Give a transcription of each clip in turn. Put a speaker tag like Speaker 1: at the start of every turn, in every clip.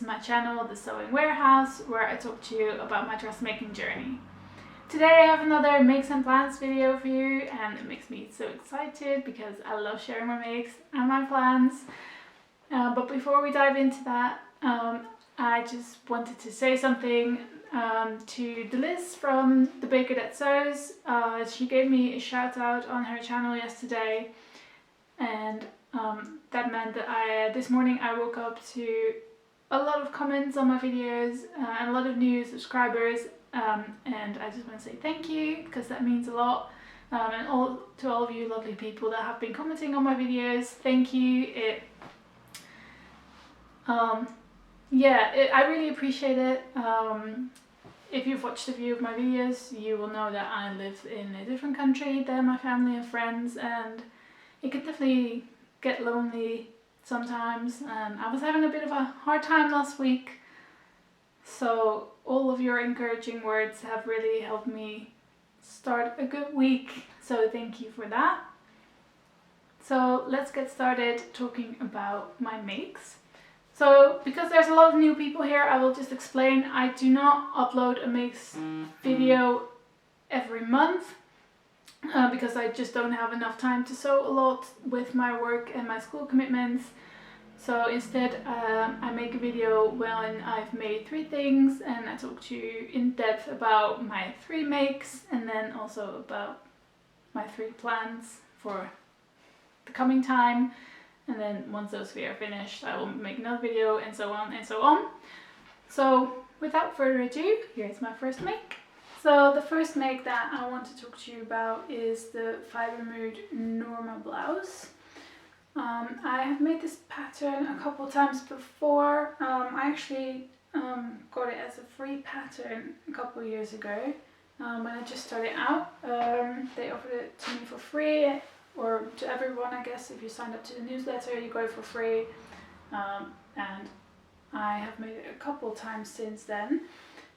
Speaker 1: to my channel, The Sewing Warehouse, where I talk to you about my dressmaking journey. Today I have another makes and plans video for you, and it makes me so excited because I love sharing my makes and my plans. But before we dive into that, I just wanted to say something to Liz from The Baker That Sews. She gave me a shout out on her channel yesterday, and that meant that this morning I woke up to a lot of comments on my videos and a lot of new subscribers, and I just want to say thank you because that means a lot. And to all of you lovely people that have been commenting on my videos, thank you. I really appreciate it. If you've watched a few of my videos, you will know that I live in a different country than my family and friends, and it can definitely get lonely sometimes, and I was having a bit of a hard time last week, so all of your encouraging words have really helped me start a good week, so thank you for that. So let's get started talking about my makes. So because there's a lot of new people here, I will just explain. I do not upload a makes video every month because I just don't have enough time to sew a lot with my work and my school commitments. So instead I make a video when I've made 3 things, and I talk to you in depth about my 3 makes, and then also about my 3 plans for the coming time. And then once those 3 are finished, I will make another video, and so on and so on. So without further ado, here's my first make. So the first make that I want to talk to you about is the Fibremood Norma blouse. I have made this pattern a couple times before. I actually got it as a free pattern a couple of years ago when I just started out. They offered it to me for free, or to everyone, I guess. If you signed up to the newsletter, you got it for free. And I have made it a couple times since then.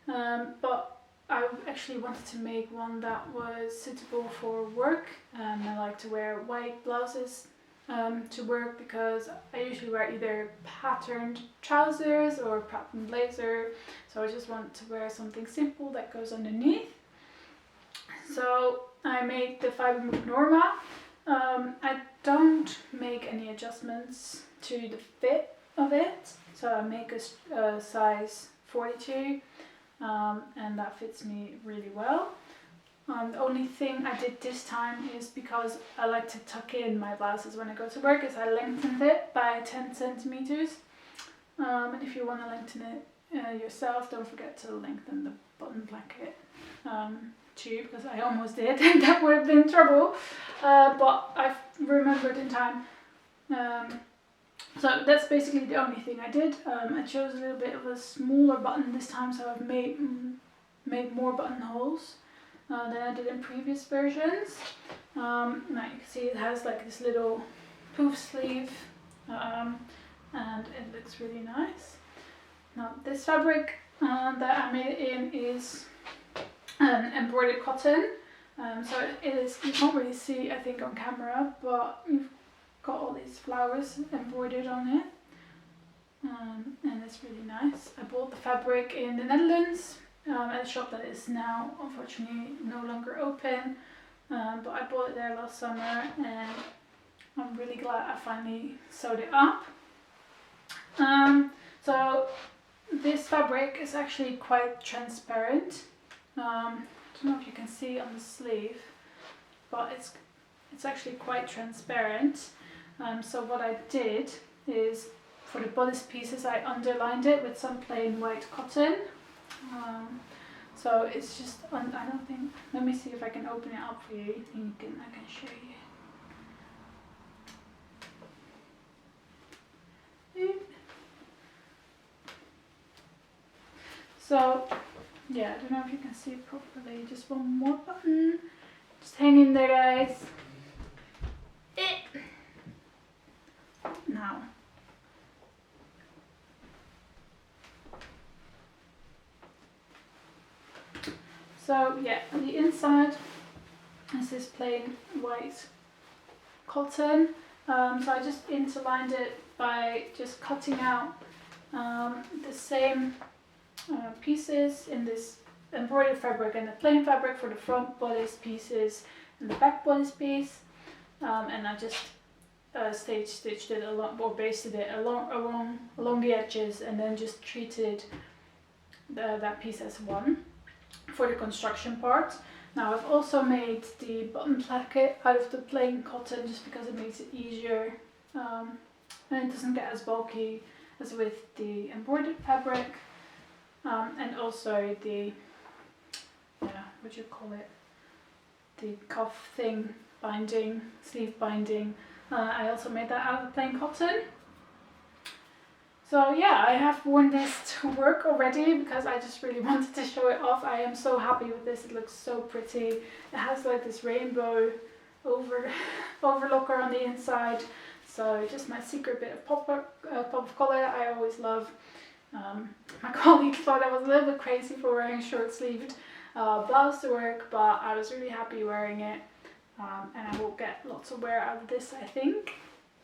Speaker 1: But I actually wanted to make one that was suitable for work. I like to wear white blouses to work because I usually wear either patterned trousers or patterned blazer. So I just want to wear something simple that goes underneath. So I made the Fibremood Norma. I don't make any adjustments to the fit of it. So I make a size 42. And that fits me really well. The only thing I did this time is, because I like to tuck in my blouses when I go to work, is I lengthened it by 10 centimeters. And if you want to lengthen it yourself, don't forget to lengthen the button blanket too, because I almost did, and that would have been trouble. But I've remembered in time. So that's basically the only thing I did. I chose a little bit of a smaller button this time, so I've made more buttonholes than I did in previous versions. Now you can see it has like this little poof sleeve, and it looks really nice. Now this fabric that I made it in is embroidered cotton. So it is, you can't really see I think on camera, but you've got all these flowers embroidered on it, and it's really nice. I bought the fabric in the Netherlands at a shop that is now unfortunately no longer open, but I bought it there last summer, and I'm really glad I finally sewed it up. So this fabric is actually quite transparent. I don't know if you can see on the sleeve, but it's actually quite transparent. So what I did is, for the bodice pieces, I underlined it with some plain white cotton. So it's just, I don't think, let me see if I can open it up for you, and I can show you. So yeah, I don't know if you can see it properly. Just one more button. Just hang in there, guys. Now. So yeah, on the inside is this plain white cotton. So I just interlined it by just cutting out the same pieces in this embroidered fabric and the plain fabric for the front bodice pieces and the back bodice piece, and I just stage stitched it along, or basted it along the edges, and then just treated that piece as one for the construction part. Now I've also made the button placket out of the plain cotton just because it makes it easier, and it doesn't get as bulky as with the embroidered fabric, and also the, what do you call it, the cuff thing, binding, sleeve binding. I also made that out of plain cotton. So yeah, I have worn this to work already because I just really wanted to show it off. I am so happy with this, it looks so pretty. It has like this rainbow overlocker on the inside, so just my secret bit of pop of colour that I always love. My colleague thought I was a little bit crazy for wearing short sleeved blouse to work, but I was really happy wearing it, and I will get lots of wear out of this, I think.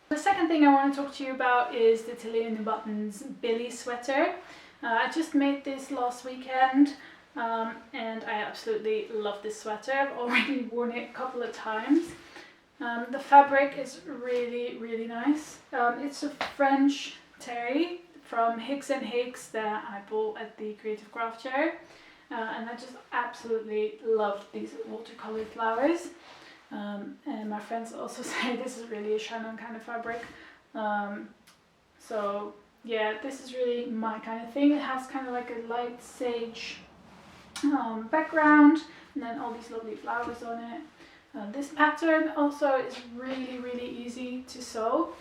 Speaker 1: The second thing I want to talk to you about is the Tilly and the Buttons Billie sweater. I just made this last weekend, and I absolutely love this sweater. I've already worn it a couple of times. The fabric is really, really nice. It's a French terry from Higgs and Higgs that I bought at the Creative Craft Fair, and I just absolutely love these watercolor flowers. And my friends also say this is really a shine-on kind of fabric. So yeah, this is really my kind of thing. It has kind of like a light sage background, and then all these lovely flowers on it. This pattern also is really, really easy to sew.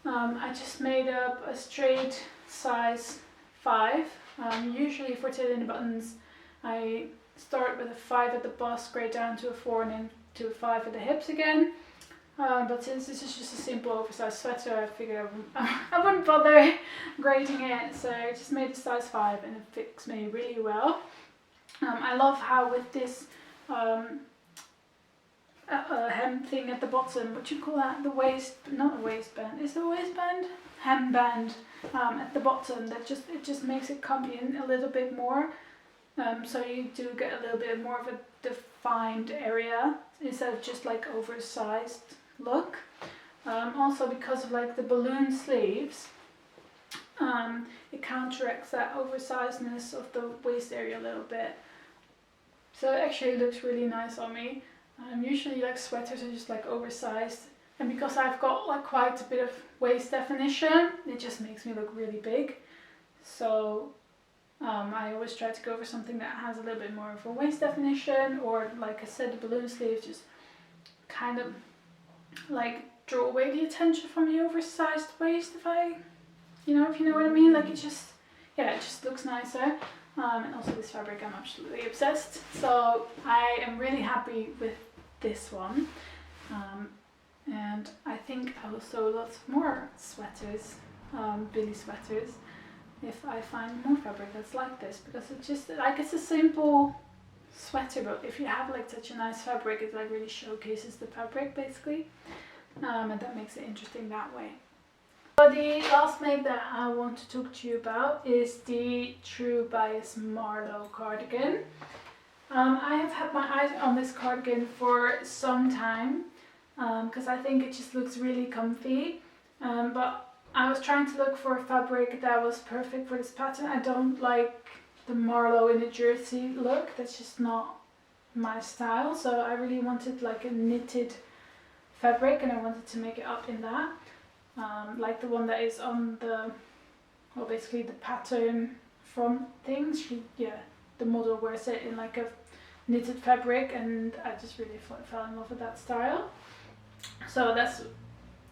Speaker 1: I just made up a straight size 5. Usually for Tilly and the Buttons, I start with a 5 at the bust, grade down to a 4, and then to a 5 at the hips again. But since this is just a simple oversized sweater, I figured I wouldn't bother grading it, so I just made a size 5 and it fits me really well. I love how with this hem thing at the bottom, what you call that, the waist, not a waistband, is it a waistband? Hem band at the bottom, that it just makes it come in a little bit more. So you do get a little bit more of a defined area instead of just like oversized look. Also because of like the balloon sleeves, it counteracts that oversizedness of the waist area a little bit. So it actually looks really nice on me. Usually like sweaters are just like oversized, and because I've got like quite a bit of waist definition, it just makes me look really big. So I always try to go for something that has a little bit more of a waist definition, or like I said, the balloon sleeves just kind of like draw away the attention from the oversized waist, if you know what I mean. Like it just looks nicer. And also this fabric, I'm absolutely obsessed. So I am really happy with this one. And I think I will sew lots more sweaters, Billie sweaters, if I find more fabric that's like this, because it's just like, it's a simple sweater, but if you have like such a nice fabric, it like really showcases the fabric basically, and that makes it interesting that way. So the last make that I want to talk to you about is the True Bias Marlo cardigan. I have had my eyes on this cardigan for some time, because I think it just looks really comfy, but I was trying to look for a fabric that was perfect for this pattern. I don't like the Marlo in a jersey look, that's just not my style, so I really wanted like a knitted fabric, and I wanted to make it up in that. Like the one that is on the, well, basically the pattern front things. The model wears it in like a knitted fabric, and I just really fell in love with that style. So that's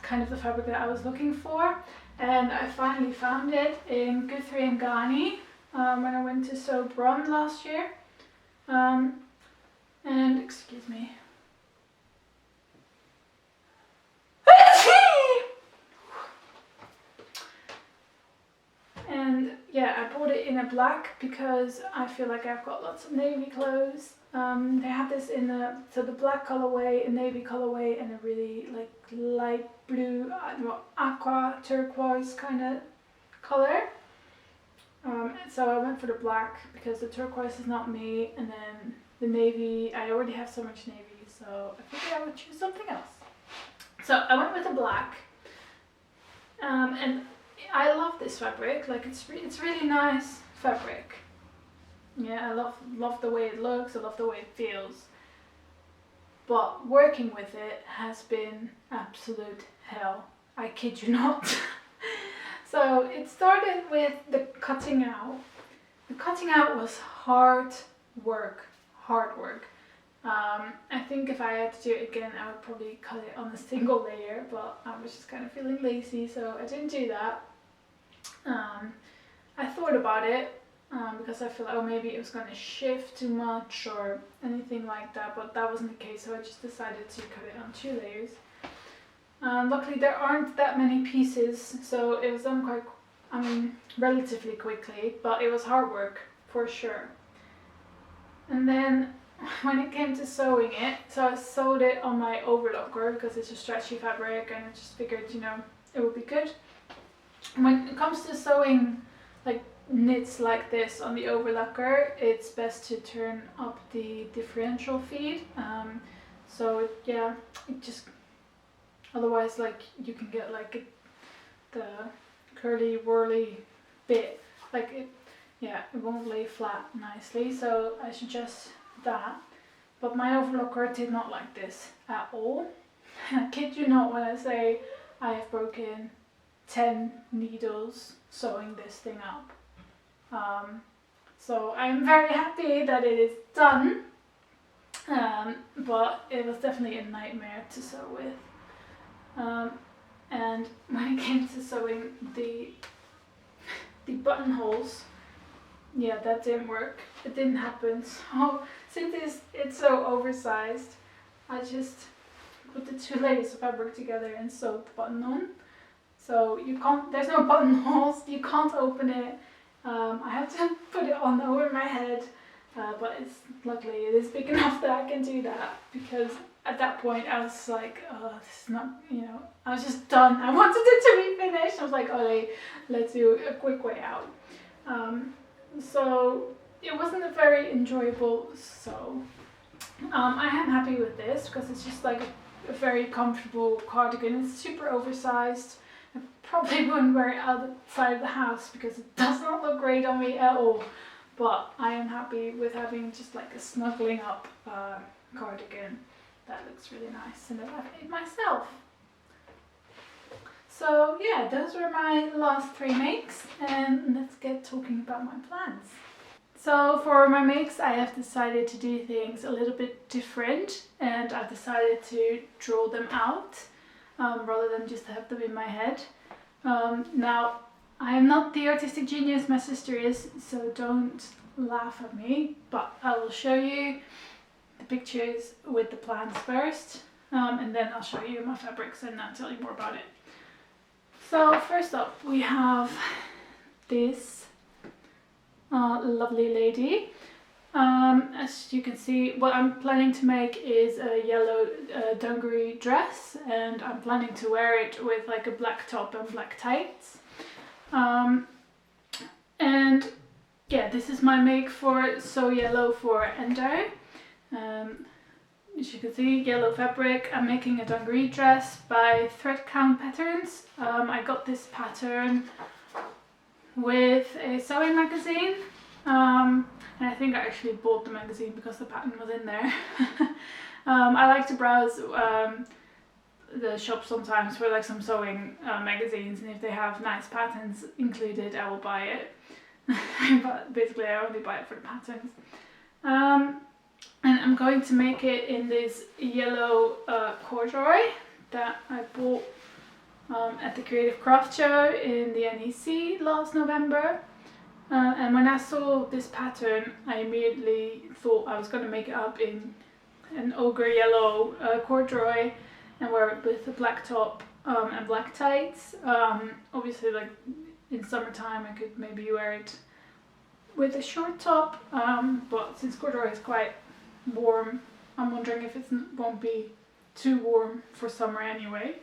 Speaker 1: kind of the fabric that I was looking for, and I finally found it in Guthrie and Ghani when I went to sew Brum last year. And excuse me. And yeah, I bought it in a black because I feel like I've got lots of navy clothes. They have this in the black colorway, a navy colorway, and a really like light blue, aqua turquoise kind of color. So I went for the black because the turquoise is not me, and then the navy, I already have so much navy, so I figured I would choose something else. So I went with the black, and I love this fabric. Like it's really nice fabric. Yeah, I love the way it looks. I love the way it feels. But working with it has been absolute hell. I kid you not. So it started with the cutting out. The cutting out was hard work. I think if I had to do it again, I would probably cut it on a single layer, but I was just kind of feeling lazy, so I didn't do that. I thought about it because I feel like, oh, maybe it was going to shift too much or anything like that, but that wasn't the case, so I just decided to cut it on 2 layers. Luckily there aren't that many pieces, so it was done quite, relatively quickly, but it was hard work for sure. And then when it came to sewing it, so I sewed it on my overlocker because it's a stretchy fabric and I just figured, it would be good. When it comes to sewing like knits like this on the overlocker, it's best to turn up the differential feed. So yeah, it just, otherwise like you can get like the curly whirly bit, like it won't lay flat nicely, so I suggest that. But my overlocker did not like this at all. I kid you not when I say I have broken 10 needles sewing this thing up. So I'm very happy that it is done, but it was definitely a nightmare to sew with. And when it came to sewing the buttonholes, yeah, that didn't work. It didn't happen. So since it's so oversized, I just put the 2 layers of fabric together and sewed the button on. So you can't, there's no buttonholes, you can't open it. I have to put it on over my head, but luckily it is big enough that I can do that, because at that point I was like, oh, this is not, I was just done. I wanted it to be finished. I was like, oh, let's do a quick way out. So it wasn't a very enjoyable sew. I am happy with this because it's just like a very comfortable cardigan. It's super oversized. I probably wouldn't wear it outside of the house because it does not look great on me at all. But I am happy with having just like a snuggling up cardigan that looks really nice, and I've made myself. So yeah, those were my last 3 makes, and let's get talking about my plans. So for my makes, I have decided to do things a little bit different, and I've decided to draw them out rather than just have them in my head. Now, I am not the artistic genius my sister is, so don't laugh at me, but I will show you the pictures with the plans first, and then I'll show you my fabrics and I'll tell you more about it. So first up we have this lovely lady. As you can see, what I'm planning to make is a yellow dungaree dress, and I'm planning to wear it with like a black top and black tights. And yeah, this is my make for So Yellow for Endo. As you can see, yellow fabric. I'm making a dungaree dress by Threadcount patterns. I got this pattern with a sewing magazine, and I think I actually bought the magazine because the pattern was in there. I like to browse the shop sometimes for like some sewing magazines, and if they have nice patterns included, I will buy it. But basically I only buy it for the patterns. And I'm going to make it in this yellow corduroy that I bought at the Creative Craft Show in the NEC last November. And when I saw this pattern, I immediately thought I was going to make it up in an ochre yellow corduroy and wear it with a black top and black tights. Obviously, like in summertime, I could maybe wear it with a short top, but since corduroy is quite warm, I'm wondering if it won't be too warm for summer anyway.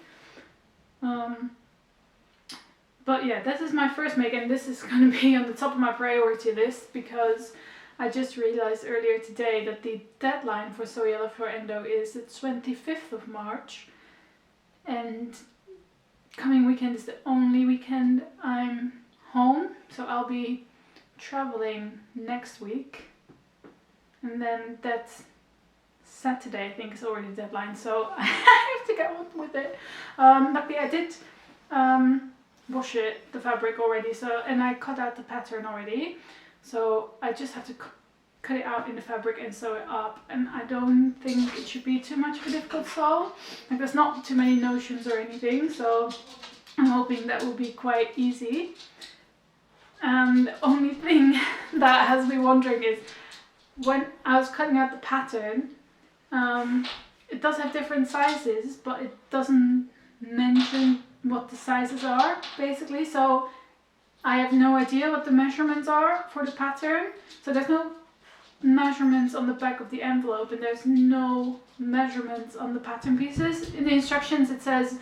Speaker 1: But yeah, this is my first make, and this is going to be on the top of my priority list because I just realized earlier today that the deadline for So Yellow for Endo is the 25th of March, and coming weekend is the only weekend I'm home, so I'll be traveling next week, and then that's Saturday I think is already the deadline, so I have to get on with it. Luckily I did wash the fabric already, so, and I cut out the pattern already, so I just have to cut it out in the fabric and sew it up, and I don't think it should be too much of a difficult sew. Like, there's not too many notions or anything, so I'm hoping that will be quite easy. And the only thing that has me wondering is when I was cutting out the pattern, it does have different sizes, but it doesn't mention what the sizes are basically, so I have no idea what the measurements are for the pattern. So there's no measurements on the back of the envelope, and there's no measurements on the pattern pieces. In the instructions it says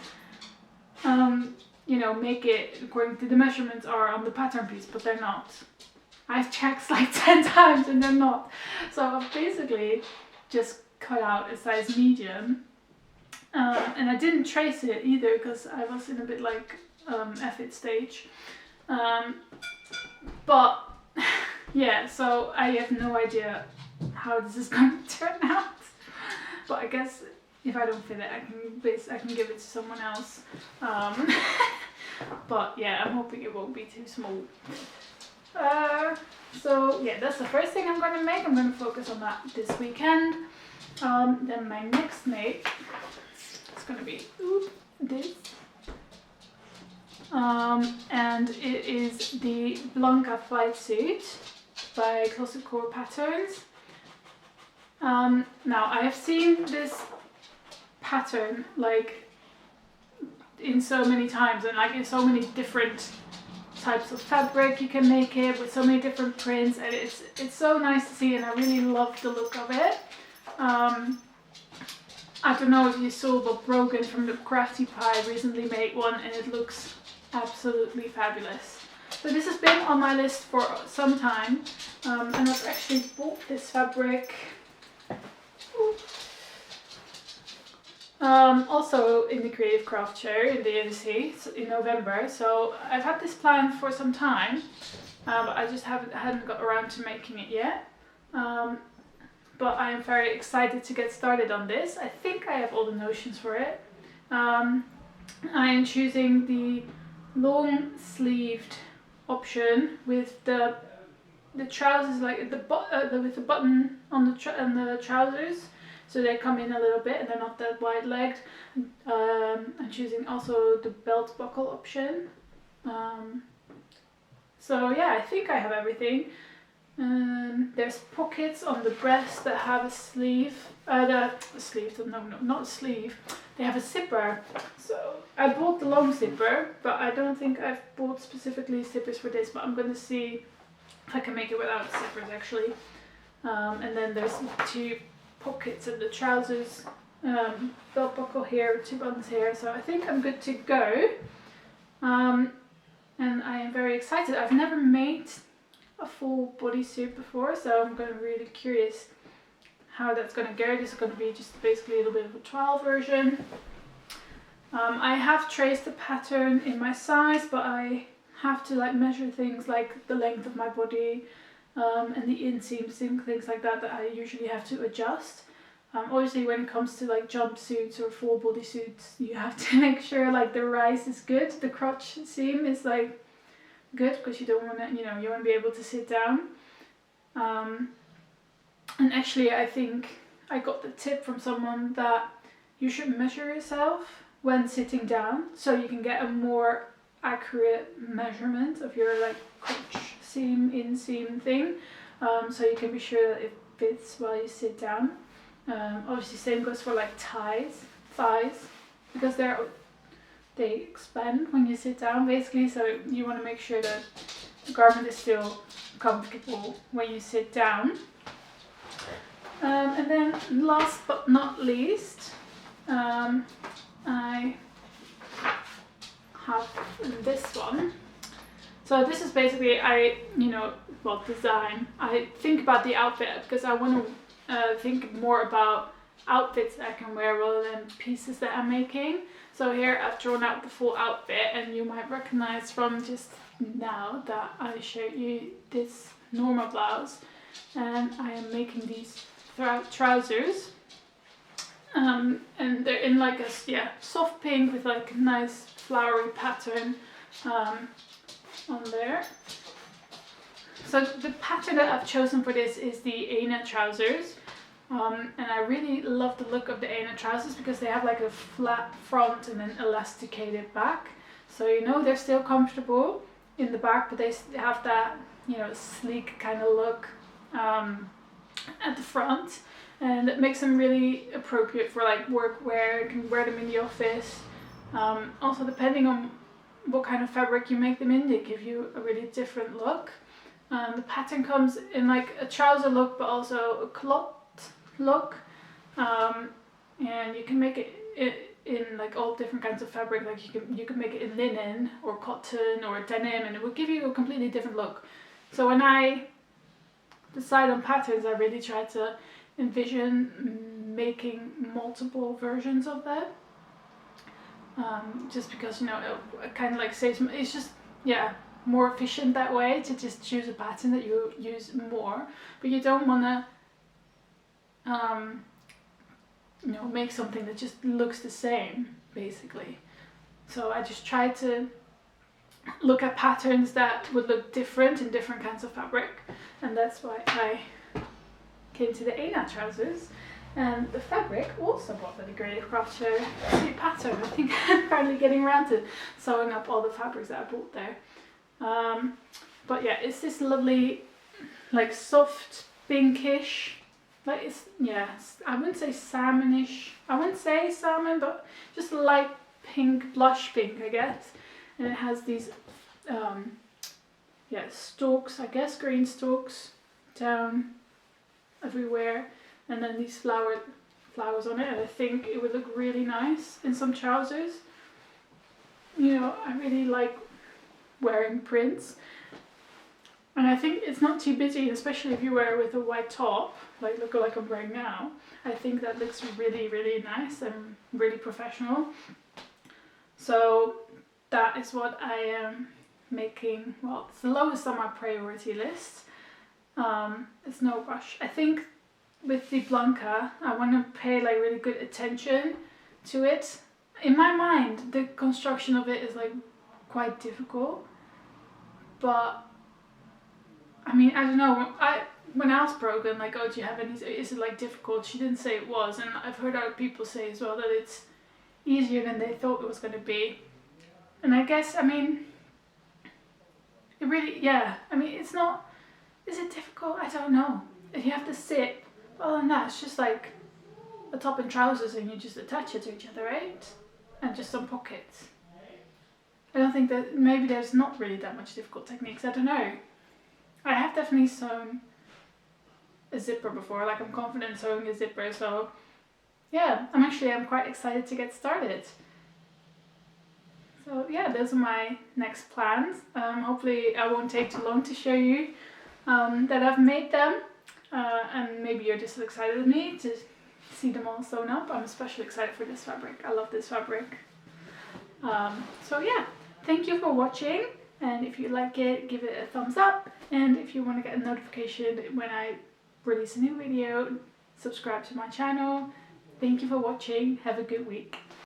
Speaker 1: you know, make it according to the measurements are on the pattern piece, but they're not. I've checked like 10 times and they're not. So I've basically just cut out a size medium, and I didn't trace it either because I was in a bit like F it stage. But yeah, so I have no idea how this is going to turn out. But I guess if I don't fit it, I can give it to someone else. But yeah, I'm hoping it won't be too small. So yeah, that's the first thing I'm going to make. I'm going to focus on that this weekend. Then my next make is going to be this. And it is the Blanca flightsuit by Closet Core Patterns. Now I have seen this pattern like in so many times, and like in so many different types of fabric you can make it with so many different prints, and it's so nice to see, and I really love the look of it. I don't know if you saw, but Brogan from the Crafty Pie recently made one, and it looks absolutely fabulous. So this has been on my list for some time, and I've actually bought this fabric also in the Creative Craft Show in the NC in November. So I've had this plan for some time, but I just hadn't got around to making it yet. But I am very excited to get started on this. I think I have all the notions for it. I am choosing the long sleeved option with the trousers, like with the button on the trousers, so they come in a little bit and they're not that wide legged. I'm choosing also the belt buckle option. So yeah, I think I have everything. There's pockets on the breast that have a sleeve. Not a sleeve. They have a zipper. So I bought the long zipper, but I don't think I've bought specifically zippers for this. But I'm gonna see if I can make it without zippers actually. And then there's 2 pockets in the trousers, belt buckle here, 2 buttons here. So I think I'm good to go. And I am very excited. I've never made a full bodysuit before, so I'm going to be really curious how that's going to go. This is going to be just basically a little bit of a trial version. I have traced the pattern in my size, but I have to like measure things like the length of my body and the inseams, things like that I usually have to adjust. Obviously when it comes to like jumpsuits or full bodysuits, you have to make sure like the rise is good, the crotch seam is like good, because you don't want to, you want to be able to sit down. And actually I think I got the tip from someone that you should measure yourself when sitting down, so you can get a more accurate measurement of your like crotch seam, inseam thing, so you can be sure that it fits while you sit down. Obviously same goes for like thighs, because they expand when you sit down basically, so you want to make sure that the garment is still comfortable when you sit down. And then last but not least, I have this one. So this is basically, design. I think about the outfit because I want to think more about outfits that I can wear rather than pieces that I'm making. So here I've drawn out the full outfit, and you might recognize from just now that I showed you this Norma blouse, and I am making these trousers. And they're in like a soft pink with like a nice flowery pattern on there. So the pattern that I've chosen for this is the Aina trousers. And I really love the look of the Aina trousers because they have like a flat front and an elasticated back. So they're still comfortable in the back, but they have that sleek kind of look at the front. And it makes them really appropriate for like work wear. You can wear them in the office. Also, depending on what kind of fabric you make them in, they give you a really different look. The pattern comes in like a trouser look, but also a cloth look. And you can make it in like all different kinds of fabric. Like you can make it in linen or cotton or denim, and it will give you a completely different look. So when I decide on patterns, I really try to envision making multiple versions of that, just because it kind of like saves, it's just more efficient that way to just choose a pattern that you use more, but you don't want to make something that just looks the same basically. So I just try to look at patterns that would look different in different kinds of fabric, and that's why I came to the Aina trousers. And the fabric also bought the Grey Craft Show pattern. I think I'm finally getting around to sewing up all the fabrics that I bought there. But yeah, it's this lovely like soft pinkish, like I wouldn't say salmonish, I wouldn't say salmon, but just light pink, blush pink I guess. And it has these stalks, I guess green stalks down everywhere, and then these flowers on it, and I think it would look really nice in some trousers. I really like wearing prints, and I think it's not too busy, especially if you wear it with a white top, like I'm wearing now. I think that looks really, really nice and really professional. So that is what I am making. Well, it's the lowest on my priority list. It's no rush. I think with the Blanca, I want to pay like really good attention to it. In my mind, the construction of it is like quite difficult, but I mean, I don't know. When I asked Brogan, like, oh, do you have any? Is it like difficult? She didn't say it was, and I've heard other people say as well that it's easier than they thought it was going to be. And I guess, I mean, it really, I mean, it's not. Is it difficult? I don't know. If you have to sit, other than that, it's just like a top and trousers, and you just attach it to each other, right? And just some pockets. I don't think that, maybe there's not really that much difficult techniques, I don't know. I have definitely sewn a zipper before, like I'm confident sewing a zipper, so yeah, I'm quite excited to get started. So yeah, those are my next plans. Hopefully I won't take too long to show you that I've made them, and maybe you're just as excited as me to see them all sewn up. I'm especially excited for this fabric. I love this fabric. So yeah, thank you for watching, and if you like it, give it a thumbs up, and if you want to get a notification when I release a new video, subscribe to my channel. Thank you for watching. Have a good week.